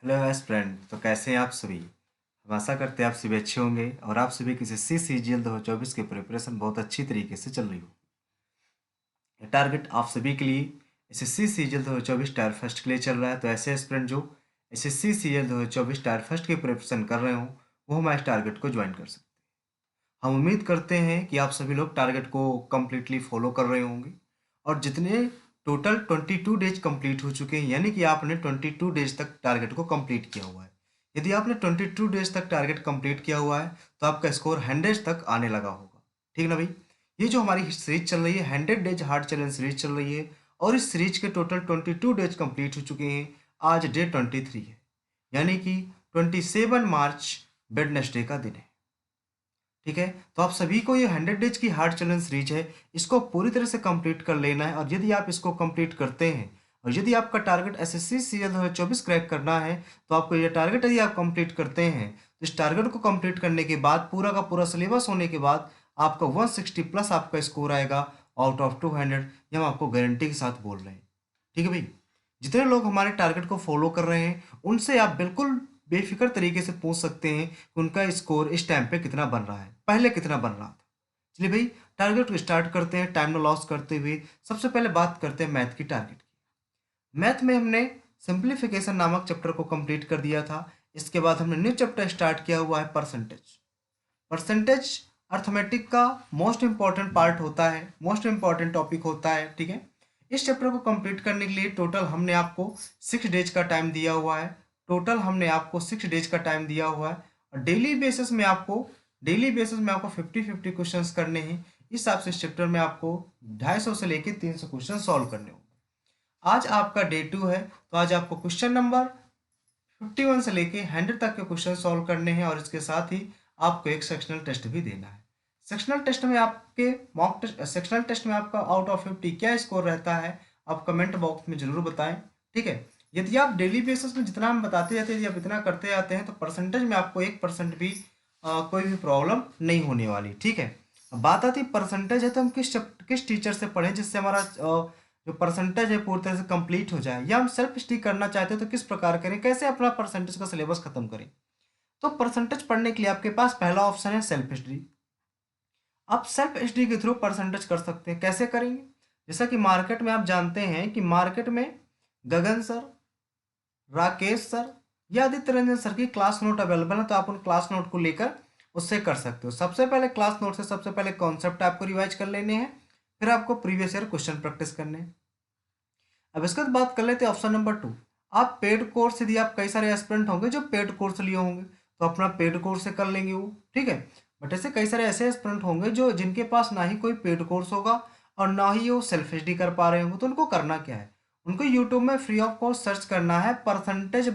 Hello S friend. तो कैसे हैं आप सभी। हम आशा करते हैं आप सभी अच्छे होंगे और आप सभी की एसएससी सीजीएल 2024 की प्रिपरेशन बहुत अच्छी तरीके से चल रही हो। ये टारगेट आप सभी के लिए एसएससी सीजीएल 2024 टायर फर्स्ट के लिए चल रहा है। तो ऐसे एस्पिरेंट जो एसएससी सीजीएल 2024 टायर फर्स्ट की प्रिपरेशन कर रहे हो वो हमारे टारगेट को ज्वाइन कर सकते हैं। हम उम्मीद करते हैं कि आप सभी लोग टारगेट को कम्प्लीटली फॉलो कर रहे होंगे और जितने टोटल 22 डेज कंप्लीट हो चुके हैं, यानी कि आपने 22 डेज तक टारगेट को कंप्लीट किया हुआ है। यदि आपने 22 डेज तक टारगेट कंप्लीट किया हुआ है तो आपका स्कोर 100 तक आने लगा होगा। ठीक ना भाई। ये जो हमारी सीरीज चल रही है 100 डेज हार्ड चैलेंज सीरीज चल रही है और इस सीरीज के टोटल 22 डेज कंप्लीट हो चुके हैं। आज डे 23 है, यानी कि 27 मार्च वेडनेसडे का दिन है। ठीक है, तो आप सभी को ये 100 डेज की हार्ड चैलेंज सीरीज है, इसको पूरी तरह से कंप्लीट कर लेना है। और यदि आप इसको कंप्लीट करते हैं और यदि आपका टारगेट एसएससी सीजीएल 2024 क्रैक करना है तो आपको ये टारगेट यदि आप कंप्लीट करते हैं तो इस टारगेट को कंप्लीट करने के बाद पूरा का पूरा सिलेबस होने के बाद आपका 160 प्लस आपका स्कोर आएगा आउट ऑफ 200। ये हम आपको गारंटी के साथ बोल रहे हैं। ठीक है भाई। जितने लोग हमारे टारगेट को फॉलो कर रहे हैं उनसे आप बिल्कुल बेफिक्र तरीके से पूछ सकते हैं कि उनका स्कोर इस टाइम पे कितना बन रहा है, पहले कितना बन रहा था। चलिए भाई, टारगेट को स्टार्ट करते हैं टाइम न लॉस करते हुए। सबसे पहले बात करते हैं मैथ की टारगेट की। मैथ में हमने सिंप्लीफिकेशन नामक चैप्टर को कंप्लीट कर दिया था। इसके बाद हमने न्यू चैप्टर स्टार्ट किया हुआ है परसेंटेज। परसेंटेज अर्थमेटिक का मोस्ट इंपॉर्टेंट पार्ट होता है, मोस्ट इंपॉर्टेंट टॉपिक होता है। ठीक है, इस चैप्टर को कंप्लीट करने के लिए टोटल हमने आपको 6 डेज का टाइम दिया हुआ है। टोटल हमने आपको 6 डेज का टाइम दिया हुआ है और डेली बेसिस में आपको 50-50 क्वेश्चंस करने हैं। इस हिसाब से इस चैप्टर में आपको 250 से लेके 300 क्वेश्चन सॉल्व करने होंगे। आज आपका डे 2 है, तो आज आपको क्वेश्चन नंबर 51 से लेके 100 तक के क्वेश्चन सॉल्व करने हैं और इसके साथ ही आपको एक सेक्शनल टेस्ट भी देना है। सेक्शनल टेस्ट में आपका आउट ऑफ 50 क्या स्कोर रहता है आप कमेंट बॉक्स में जरूर बताएं। ठीक है, यदि आप डेली बेसिस में जितना हम बताते जाते हैं, यदि आप इतना करते जाते हैं तो परसेंटेज में आपको 1% भी कोई भी प्रॉब्लम नहीं होने वाली। ठीक है, अब बात आती है परसेंटेज है तो हम किस टीचर से पढ़ें जिससे हमारा जो परसेंटेज है पूरी तरह से कंप्लीट हो जाए, या हम सेल्फ स्टडी करना चाहते हैं तो किस प्रकार करें, कैसे अपना परसेंटेज का सिलेबस खत्म करें। तो परसेंटेज पढ़ने के लिए आपके पास पहला ऑप्शन है सेल्फ स्टडी। आप सेल्फ स्टडी के थ्रू परसेंटेज कर सकते हैं। कैसे करेंगे, जैसा कि मार्केट में आप जानते हैं कि मार्केट में गगन सर, राकेश सर या आदित्य रंजन सर की क्लास नोट अवेलेबल है, तो आप उन क्लास नोट को लेकर उससे कर सकते हो। सबसे पहले क्लास नोट से सबसे पहले कॉन्सेप्ट आपको रिवाइज कर लेने हैं, फिर आपको प्रीवियस ईयर क्वेश्चन प्रैक्टिस करने हैं। अब इसके बाद बात कर लेते हैं ऑप्शन नंबर 2। आप पेड कोर्स, यदि आप कई सारे एस्पिरेंट होंगे जो पेड कोर्स लिए होंगे तो अपना पेड कोर्स से कर लेंगे वो। ठीक है, बट ऐसे कई सारे ऐसे एस्पिरेंट होंगे जो जिनके पास ना ही कोई पेड कोर्स होगा और ना ही वो सेल्फ स्टडी कर पा रहे होंगे, तो उनको करना क्या है, उनको यूट्यूब में फ्री ऑफ कॉस्ट सर्च करना है परसेंटेज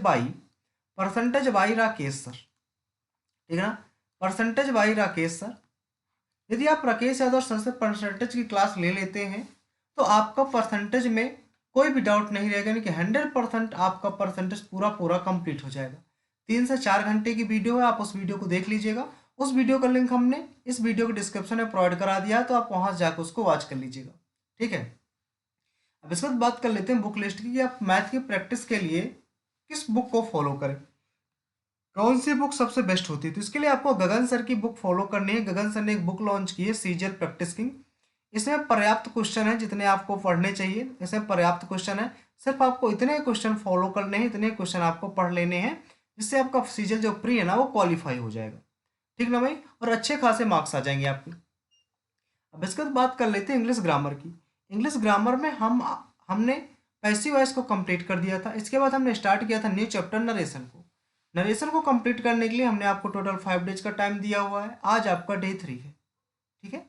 बाई राकेश सर। ठीक है ना, परसेंटेज बाई राकेश सर। यदि आप राकेश यादव सर से परसेंटेज की क्लास ले लेते हैं तो आपका परसेंटेज में कोई भी डाउट नहीं रहेगा, यानी कि 100% आपका परसेंटेज पूरा पूरा कंप्लीट हो जाएगा। 3 से 4 घंटे की वीडियो है, आप उस वीडियो को देख लीजिएगा। उस वीडियो का लिंक हमने इस वीडियो के डिस्क्रिप्शन में प्रोवाइड करा दिया है, तो आप वहां जाकर उसको वॉच कर लीजिएगा। ठीक है, अब इसके बाद बात कर लेते हैं बुक लिस्ट की कि आप मैथ की प्रैक्टिस के लिए किस बुक को फॉलो करें, कौन सी बुक सबसे बेस्ट होती है। तो इसके लिए आपको गगन सर की बुक फॉलो करनी है। गगन सर ने एक बुक लॉन्च की है सीजीएल प्रैक्टिस किंग। इसमें पर्याप्त क्वेश्चन है जितने आपको पढ़ने चाहिए, इसमें पर्याप्त क्वेश्चन है। सिर्फ आपको इतने क्वेश्चन फॉलो करने हैं, इतने क्वेश्चन आपको पढ़ लेने हैं जिससे आपका सीजीएल जो प्री है ना वो क्वालिफाई हो जाएगा। ठीक ना भाई, और अच्छे खासे मार्क्स आ जाएंगे आपके। अब इसके बाद बात कर लेते हैं इंग्लिश ग्रामर की। इंग्लिश ग्रामर में हमने पैसिव वॉइस को कंप्लीट कर दिया था। इसके बाद हमने स्टार्ट किया था न्यू चैप्टर नरेशन को। नरेशन को कंप्लीट करने के लिए हमने आपको टोटल 5 डेज का टाइम दिया हुआ है। आज आपका डे 3 है। ठीक है,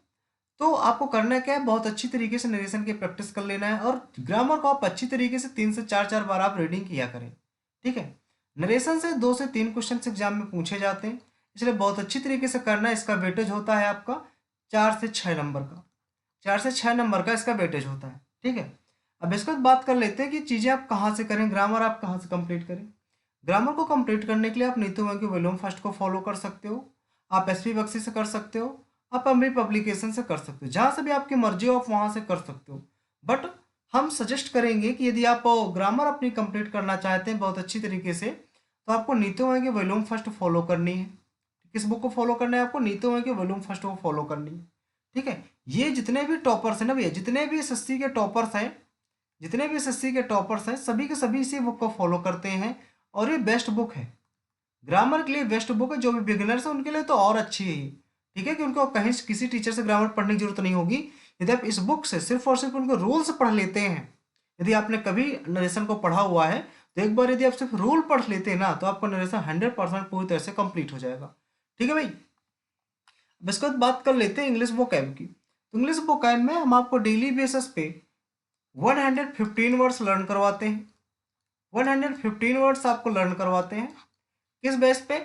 तो आपको करना क्या है, बहुत अच्छी तरीके से नरेशन की प्रैक्टिस कर लेना है और ग्रामर को आप अच्छी तरीके से 3 से 4 बार आप रीडिंग किया करें। ठीक है, नरेशन से 2 से 3 क्वेश्चन एग्जाम में पूछे जाते हैं, इसलिए बहुत अच्छी तरीके से करना है। इसका वेटेज होता है आपका 4 से 6 नंबर का, 4 से 6 नंबर का इसका वेटेज होता है। ठीक है, अब इसके बाद बात कर लेते हैं कि चीज़ें आप कहाँ से करें, ग्रामर आप कहाँ से कंप्लीट करें। ग्रामर को कंप्लीट करने के लिए आप नीतू की वॉल्यूम फर्स्ट को फॉलो कर सकते हो, आप एसपी बख्शी से कर सकते हो, आप अमरी पब्लिकेशन से कर सकते हो, जहाँ से भी आपकी मर्जी हो आप वहाँ से कर सकते हो। बट हम सजेस्ट करेंगे कि यदि आप ग्रामर अपनी कंप्लीट करना चाहते हैं बहुत अच्छी तरीके से, तो आपको नीतू की वॉल्यूम फर्स्ट फॉलो करनी है। किस बुक को फॉलो करना है आपको? नीतू की वॉल्यूम फर्स्ट को फॉलो करनी है। ठीक है, ये जितने भी टॉपर्स हैं ना भैया, जितने भी एसएससी के टॉपर्स हैं, जितने भी एसएससी के टॉपर्स हैं, सभी के सभी इसी बुक को फॉलो करते हैं और ये बेस्ट बुक है, ग्रामर के लिए बेस्ट बुक है। जो भी बिगिनर्स है उनके लिए तो और अच्छी है ये। ठीक है, कि उनको कहीं किसी टीचर से ग्रामर पढ़ने की जरूरत नहीं होगी। यदि आप इस बुक से सिर्फ और सिर्फ उनको रूल्स पढ़ लेते हैं, यदि आपने कभी नरेशन को पढ़ा हुआ है तो एक बार यदि आप सिर्फ रूल पढ़ लेते हैं ना, तो आपका नरेशन 100% पूरी तरह से कंप्लीट हो जाएगा। ठीक है भाई, अब इसके बाद बात कर लेते हैं इंग्लिश वोकैब की। तो इंग्लिश वोकैब में हम आपको डेली बेसिस पे 115 वर्ड्स लर्न करवाते हैं। 115 वर्ड्स आपको लर्न करवाते हैं। किस बेस पे?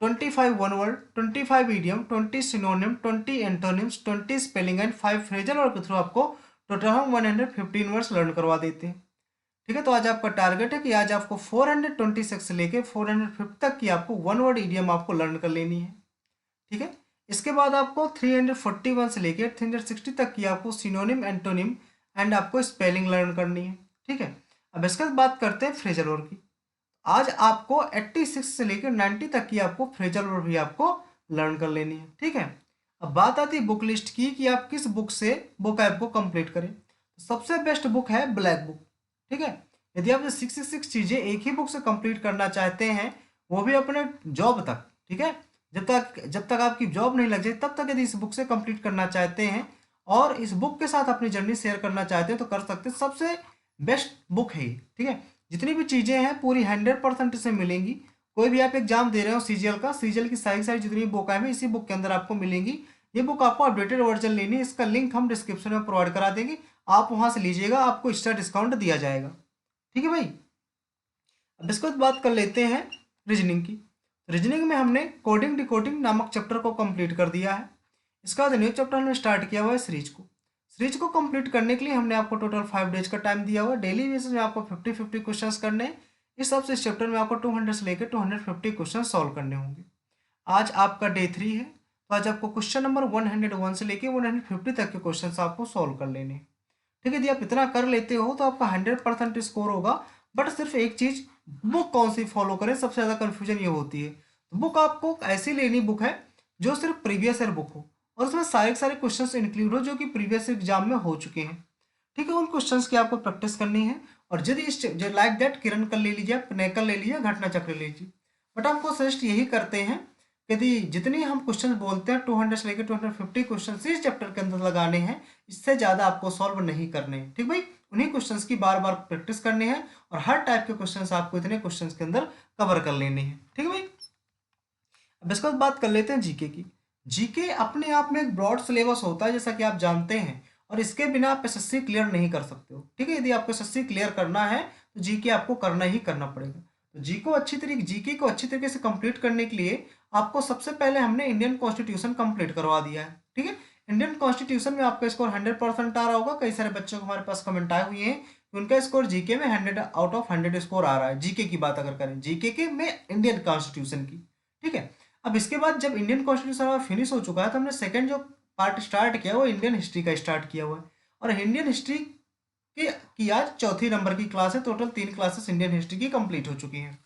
25 one word, 25 idiom, 20 synonym, 20 antonyms, 20 spelling and 5 phrasal word के थ्रू आपको टोटल हम 115 वर्ड्स लर्न करवा देते हैं। ठीक है, तो आज आपका टारगेट है कि आज आपको 426 से लेके 450 तक की आपको वन वर्ड इडियम आपको लर्न कर लेनी है। ठीक है, इसके बाद आपको 341 से लेके 360 तक की आपको सिनोनिम, एंटोनिम एंड आपको स्पेलिंग लर्न करनी है। ठीक है, अब इसके बाद बात करते हैं फ्रेजल वर्ड की। आज आपको 86 से लेकर 90 तक की आपको फ्रेजल वर्ड भी आपको लर्न कर लेनी है। ठीक है, अब बात आती है बुक लिस्ट की कि आप किस बुक से वोकैब को कंप्लीट करें। सबसे बेस्ट बुक है ब्लैक बुक। ठीक है, यदि आप 66 चीज़ें एक ही बुक से कंप्लीट करना चाहते हैं, वो भी अपने जॉब तक, ठीक है, जब तक आपकी जॉब नहीं लग जाए तब तक यदि इस बुक से कंप्लीट करना चाहते हैं और इस बुक के साथ अपनी जर्नी शेयर करना चाहते हैं तो कर सकते हैं। सबसे बेस्ट बुक है ये। ठीक है, जितनी भी चीज़ें हैं पूरी 100% से मिलेंगी। कोई भी आप एग्जाम दे रहे हो सीजीएल का, सीजीएल की सारी सारी जितनी बुक है इसी बुक के अंदर आपको मिलेंगी। ये बुक आपको अपडेटेड वर्जन लेनी है, इसका लिंक हम डिस्क्रिप्शन में प्रोवाइड करा देंगे, आप वहाँ से लीजिएगा, आपको एक्स्ट्रा डिस्काउंट दिया जाएगा। ठीक है भाई, अब इसके बाद बात कर लेते हैं रीजनिंग की। रीजनिंग में हमने कोडिंग डिकोडिंग नामक चैप्टर को कंप्लीट कर दिया है। इसका बाद न्यू चैप्टर हमने स्टार्ट किया हुआ है सीरीज को। सीरीज को कंप्लीट करने के लिए हमने आपको टोटल 5 डेज का टाइम दिया हुआ है। डेली बेसिस में आपको 50-50 क्वेश्चंस करने हैं। इस हिसाब से इस चैप्टर में आपको 200 से लेकर 250 क्वेश्चन सॉल्व करने होंगे। आज आपका डे 3 है, तो आज आपको क्वेश्चन नंबर 101 से लेकर 150 तक के क्वेश्चन आपको सॉल्व कर लेने हैं। ठीक है, यदि आप इतना कर लेते हो तो आपका 100% स्कोर होगा। बट सिर्फ एक चीज़, बुक कौन सी फॉलो करें, सबसे ज़्यादा कन्फ्यूजन ये होती है। बुक आपको ऐसी लेनी बुक है जो सिर्फ प्रीवियस ईयर बुक हो और उसमें सारे के सारे क्वेश्चंस इंक्लूड हो जो कि प्रीवियस एग्जाम में हो चुके हैं। ठीक है, उन क्वेश्चंस की आपको प्रैक्टिस करनी है। और यदि इस लाइक दैट किरण कर ले लीजिए, नैकल ले लीजिए, घटना चक्र ले लीजिए। बट हमको सजेस्ट यही करते हैं कि यदि जितनी हम क्वेश्चन बोलते हैं 200 से लेकर 250 क्वेश्चन इस चैप्टर के अंदर लगाने हैं, इससे ज़्यादा आपको सॉल्व नहीं करने हैं। ठीक भाई, उन्हीं क्वेश्चंस की बार बार प्रैक्टिस करनी है और हर टाइप के क्वेश्चंस आपको इतने क्वेश्चंस के अंदर कवर कर लेने हैं। ठीक है भाई, अब इसके बाद बात कर लेते हैं जीके की। जीके अपने आप में एक ब्रॉड सिलेबस होता है जैसा कि आप जानते हैं, और इसके बिना आप एसएससी क्लियर नहीं कर सकते हो। ठीक है, यदि आपको एसएससी क्लियर करना है तो जीके आपको करना ही करना पड़ेगा। तो जीके को अच्छी तरीके से कंप्लीट करने के लिए आपको सबसे पहले हमने इंडियन कॉन्स्टिट्यूशन कंप्लीट करवा दिया है। ठीक है, इंडियन कॉन्स्टिट्यूशन में आपका स्कोर 100% आ रहा होगा। कई सारे बच्चों को हमारे पास कमेंट आए हुए हैं कि उनका स्कोर जीके में 100 आउट ऑफ 100 स्कोर आ रहा है। जीके की बात अगर करें, जीके के में इंडियन कॉन्स्टिट्यूशन की। ठीक है, अब इसके बाद जब इंडियन कॉन्स्टिट्यूशन हमारा फिनिश हो चुका है तो हमने सेकंड जो पार्ट स्टार्ट किया वो इंडियन हिस्ट्री का स्टार्ट किया हुआ है। और इंडियन हिस्ट्री की आज चौथी नंबर की क्लास है। टोटल 3 क्लासेस इंडियन हिस्ट्री की कंप्लीट हो चुकी हैं।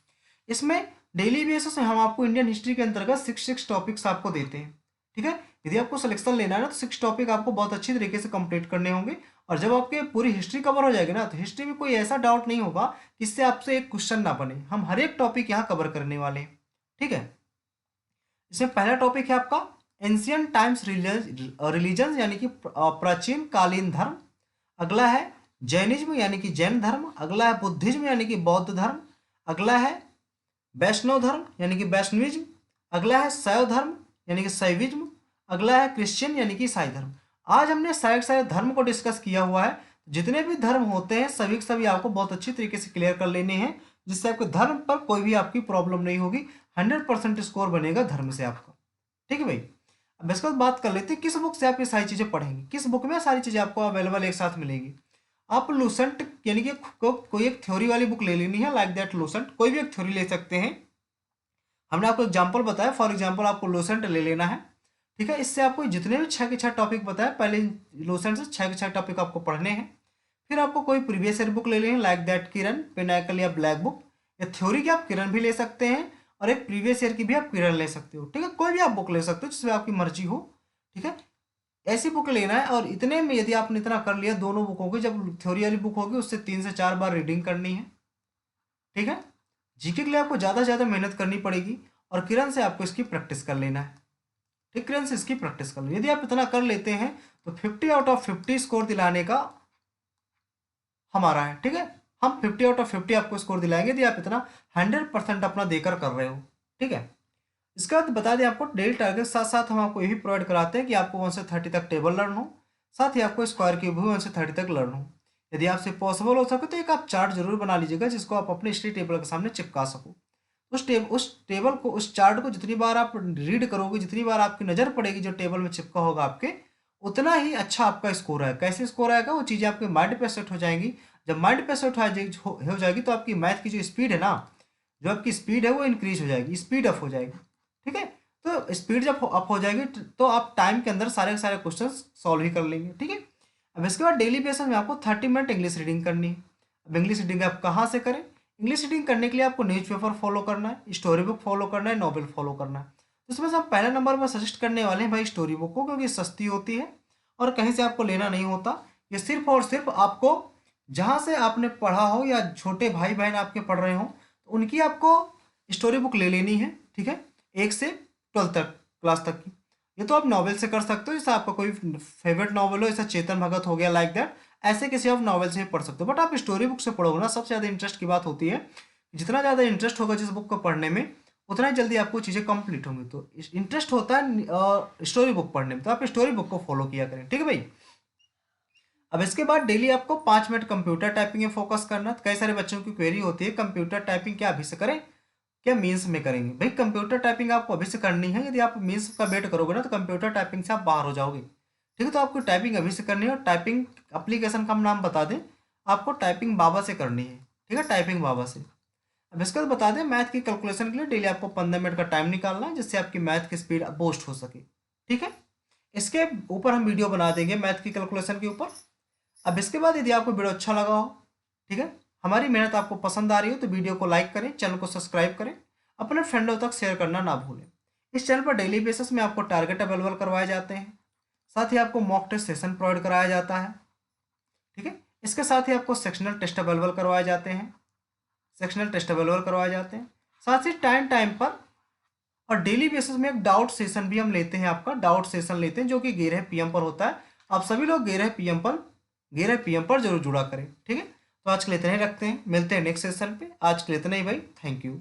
इसमें डेली बेसिस में हम आपको इंडियन हिस्ट्री के अंतर्गत 6 टॉपिक्स आपको देते हैं। ठीक है, यदि आपको सिलेक्शन लेना है ना तो 6 टॉपिक आपको बहुत अच्छी तरीके से कंप्लीट करने होंगे। और जब आपके पूरी हिस्ट्री कवर हो जाएगी ना तो हिस्ट्री में कोई ऐसा डाउट नहीं होगा कि इससे आपसे एक क्वेश्चन ना बने। हम हर एक टॉपिक यहाँ कवर करने वाले हैं। ठीक है, इसमें पहला टॉपिक है आपका एंशियंट टाइम्स रिलीजन यानी कि प्राचीन कालीन धर्म। अगला है जैनिज्म यानी कि जैन धर्म। अगला है बुद्धिज्म यानी कि बौद्ध धर्म। अगला है वैष्णव धर्म यानी कि वैष्णविज्म। अगला है शैव धर्म यानी कि शैविज्म। अगला है क्रिश्चियन यानी कि ईसाई धर्म। आज हमने सारे धर्म को डिस्कस किया हुआ है। जितने भी धर्म होते हैं सभी के सभी आपको बहुत अच्छी तरीके से क्लियर कर लेने हैं, जिससे आपके धर्म पर कोई भी आपकी प्रॉब्लम नहीं होगी। 100% स्कोर बनेगा धर्म से आपका। ठीक है भाई, अब इसके बाद बात कर लेते हैं किस बुक से आप ये सारी चीज़ें पढ़ेंगे। किस बुक में सारी चीज़ें आपको अवेलेबल एक साथ मिलेगी। आप लूसेंट यानी कि कोई एक थ्योरी वाली बुक ले लेनी है, लाइक दैट लूसेंट। कोई भी एक थ्योरी ले सकते हैं। हमने आपको एग्जाम्पल बताया, फॉर एग्जाम्पल आपको लूसेंट ले लेना है। ठीक है, इससे आपको जितने भी 6 के 6 टॉपिक बताए, पहले लूसेंट से 6 के 6 टॉपिक आपको पढ़ने हैं। फिर आपको कोई प्रीवियस ईयर बुक ले लेनी है, लाइक दैट किरण, पिनाकल या ब्लैक बुक। या थ्योरी की आप किरण भी ले सकते हैं और एक प्रीवियस ईयर की भी आप किरण ले सकते हो, ठीक है। कोई भी आप बुक ले सकते हो जिसमें आपकी मर्जी हो, ठीक है। ऐसी बुक लेना है और इतने में यदि आपने इतना कर लिया, दोनों बुकों की, जब थ्योरी वाली बुक होगी उससे 3 से 4 बार रीडिंग करनी है, ठीक है। जीके के लिए आपको ज़्यादा से ज़्यादा मेहनत करनी पड़ेगी और किरण से आपको इसकी प्रैक्टिस कर लेना है, ठीक। किरण से इसकी प्रैक्टिस कर लेना, यदि आप इतना कर लेते हैं तो 50 आउट ऑफ 50 स्कोर दिलाने का हमारा है, ठीक है। हम 50 आउट ऑफ 50 आपको स्कोर दिलाएंगे यदि आप इतना 100% अपना देकर कर रहे हो, ठीक है। इसके बाद बता दें आपको डेली टारगेट, साथ साथ हम आपको ये भी प्रोवाइड कराते हैं कि आपको 1 से 30 तक टेबल लर्न हो, साथ ही आपको स्क्वायर क्यूब भी 1 से 30 तक लर्न हो। यदि आपसे पॉसिबल हो सके तो एक आप चार्ट जरूर बना लीजिएगा जिसको आप अपने स्टडी टेबल के सामने चिपका सको। उस टेबल को, उस चार्ट को जितनी बार आप रीड करोगे, जितनी बार आपकी नज़र पड़ेगी जो टेबल में चिपका होगा आपके, उतना ही अच्छा आपका स्कोर है। कैसे स्कोर आएगा, वो चीज़ें आपके माइंड पे सेट हो जाएंगी। जब माइंड पे सेट हो जाएगी तो आपकी मैथ की जो स्पीड है ना, जो आपकी स्पीड है वो इंक्रीज हो जाएगी, स्पीड अप हो जाएगी, ठीक है। तो स्पीड जब अप हो जाएगी तो आप टाइम के अंदर सारे के सारे क्वेश्चन सॉल्व ही कर लेंगे, ठीक है। अब इसके बाद डेली बेसिस में आपको 30 मिनट इंग्लिश रीडिंग करनी है। अब इंग्लिश रीडिंग आप कहाँ से करें, इंग्लिश रीडिंग करने के लिए आपको न्यूज़पेपर फॉलो करना है, स्टोरी बुक फॉलो करना है, नॉवल फॉलो करना है। तो इसमें से हम पहले नंबर पर सजेस्ट करने वाले हैं भाई स्टोरी बुक को, क्योंकि सस्ती होती है और कहीं से आपको लेना नहीं होता। ये सिर्फ और सिर्फ आपको जहाँ से आपने पढ़ा हो या छोटे भाई बहन आपके पढ़ रहे हो तो उनकी आपको स्टोरी बुक ले लेनी है, ठीक है। 1 से 12 तक क्लास तक की। ये तो आप नॉवेल से कर सकते हो, जैसे आपका कोई फेवरेट नॉवल हो, जैसा चेतन भगत हो गया, लाइक दैट, ऐसे किसी आप नॉवल से भी पढ़ सकते हो। बट आप स्टोरी बुक से पढ़ोगे ना, सबसे ज़्यादा इंटरेस्ट की बात होती है, जितना ज़्यादा इंटरेस्ट होगा जिस बुक को पढ़ने में उतना ही जल्दी आपको चीज़ें कंप्लीट होंगी। तो इंटरेस्ट होता है स्टोरी बुक पढ़ने में, तो आप स्टोरी बुक को फॉलो किया करें, ठीक है भाई। अब इसके बाद डेली आपको 5 मिनट कंप्यूटर टाइपिंग में फोकस करना है। कई सारे बच्चों की क्वेरी होती है कंप्यूटर टाइपिंग क्या अभी से करें, क्या मीन्स में करेंगे। भाई कंप्यूटर टाइपिंग आपको अभी से करनी है, यदि आप मीन्स का वेट करोगे ना तो कंप्यूटर टाइपिंग से आप बाहर हो जाओगे, ठीक है। तो आपको टाइपिंग अभी से करनी है और टाइपिंग एप्लीकेशन का हम नाम बता दें, आपको टाइपिंग बाबा से करनी है, ठीक है, टाइपिंग बाबा से। अब इसके बाद बता दें मैथ की कैलकुलेशन के लिए डेली आपको 15 मिनट का टाइम निकालना है, जिससे आपकी मैथ की स्पीड बूस्ट हो सके, ठीक है। इसके ऊपर हम वीडियो बना देंगे मैथ की कैलकुलेशन के ऊपर। अब इसके बाद यदि आपको वीडियो अच्छा लगा हो, ठीक है, हमारी मेहनत आपको पसंद आ रही हो तो वीडियो को लाइक करें, चैनल को सब्सक्राइब करें, अपने फ्रेंडों तक शेयर करना ना भूलें। इस चैनल पर डेली बेसिस में आपको टारगेट अवेलेबल करवाए जाते हैं, साथ ही आपको मॉक टेस्ट सेशन प्रोवाइड कराया जाता है, ठीक है। इसके साथ ही आपको सेक्शनल टेस्ट अवेलेबल करवाए जाते हैं, साथ ही टाइम टाइम पर और डेली बेसिस में एक डाउट सेशन भी हम लेते हैं, आपका डाउट सेशन लेते हैं जो कि 11 PM पर होता है। आप सभी लोग 11 PM पर जरूर जुड़ा करें, ठीक है। तो आज के लिए इतना ही रखते हैं, मिलते हैं नेक्स्ट सेशन पे। आज के लिए इतना ही भाई, थैंक यू।